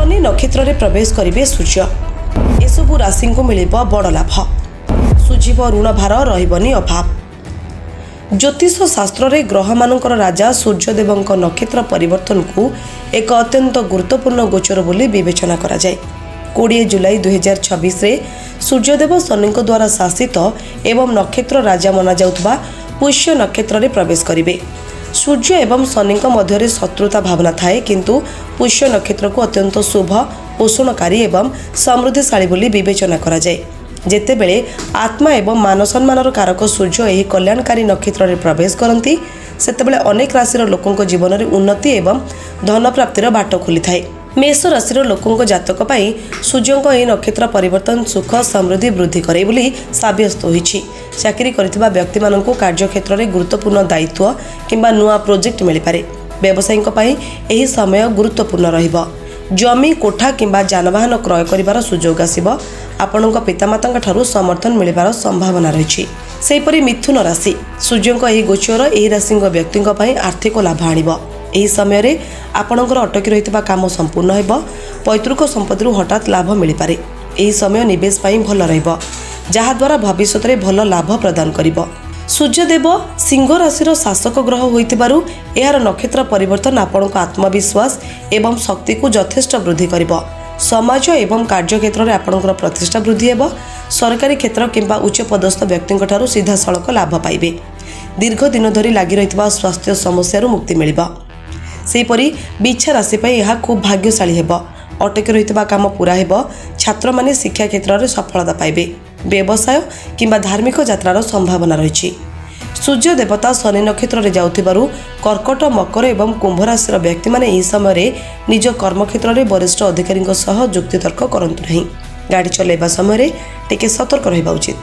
शनि नक्षत्र में प्रवेश करेंगे सूर्य। एसबू राशि को मिल बड़ लाभ। सुझीव ऋण भार रही अभाव। ज्योतिष शास्त्र में ग्रह मानकर राजा सूर्यदेव नक्षत्र परिवर्तन को एक अत्यंत गुरुत्वपूर्ण गोचर बोली विवेचना करा जाए। 20 जुलाई 2026 रे सूर्यदेव शनि द्वारा शासित एवं नक्षत्र राजा मना जाउथबा पुष्य नक्षत्र में प्रवेश करेंगे। सूर्य एवं शनि मध्य शत्रुता भावना थाए, किंतु पुष्य नक्षत्र को अत्यंत शुभ, पोषणकारी एवं समृद्धिशाली बोली विवेचना करा जाए। जेतेबेले आत्मा एवं मान सम्मानर कारक सूर्य यही कल्याणकारी नक्षत्र में प्रवेश करती, सेतेबेले अनेक राशिर लोकों जीवन में उन्नति एवं धन प्राप्तिर बाट खोली थाए। मेष राशिर लोकों जातक पाई सूर्यों यह नक्षत्र परिवर्तन सुख समृद्धि वृद्धि करे बोली साब्यस्त होईछि। चाकरी करथिबा व्यक्ति माननकु कार्यक्षेत्र में गुरुत्वपूर्ण दायित्व किंबा नुआ प्रोजेक्ट मिल पारे। व्यवसायिक पाई एही समय गुरुत्वपूर्ण रहिबो। जमी कोठा किंबा जानवाहन क्रय करिवार सुजोग आसिबो। आपणक पितामाता ठारू समर्थन मिलिबार संभावना रही। सेहीपरि मिथुन राशि सूर्यों यही गोचर यही राशि व्यक्ति आर्थिक लाभ आनिबो। यही समय रे आपणकर अटकी रहितबा काम संपूर्ण हेबो। पैतृक संपत्ति हठात लाभ मिल पारे। यही समय निवेश पाई भल रहिबो, जहा द्वारा भविष्य में भल लाभ प्रदान करिबो। सूर्यदेव सिंह राशिर शासक ग्रह होइतिबारु एहार नक्षत्र परिवर्तन आपणक आत्मविश्वास एवं शक्ति को यथेष्ट वृद्धि करिबो। समाज एवं कार्यक्षेत्र में आपणकर प्रतिष्ठा वृद्धि हेबो। सरकारी क्षेत्र किंबा उच्च पदस्थ व्यक्ति ठारू सीधा सड़क लाभ पाइबे। दीर्घ दिन धरी लगी रहितबा स्वास्थ्य समस्या मुक्ति मिलिबो। सेहीपरि बिच्छा राशि पर यह खूब भाग्यशाली हेबो। अटकी रहितबा काम पूरा हेबो। छात्र माने शिक्षा क्षेत्र में सफलता पाइबे। व्यवसाय किंबा धार्मिक यात्रार संभावना रही। सूर्य देवता शनि नक्षत्र में जाउथिबारु कर्कट, मकर एवं कुंभ राशिर व्यक्ति माने एही समय निज कर्मक्षेत्र में वरिष्ठ अधिकारी सह जुक्तितर्क करंतु नहीं। गाड़ी चलाइबा समय टिके सतर्क रहिबा उचित।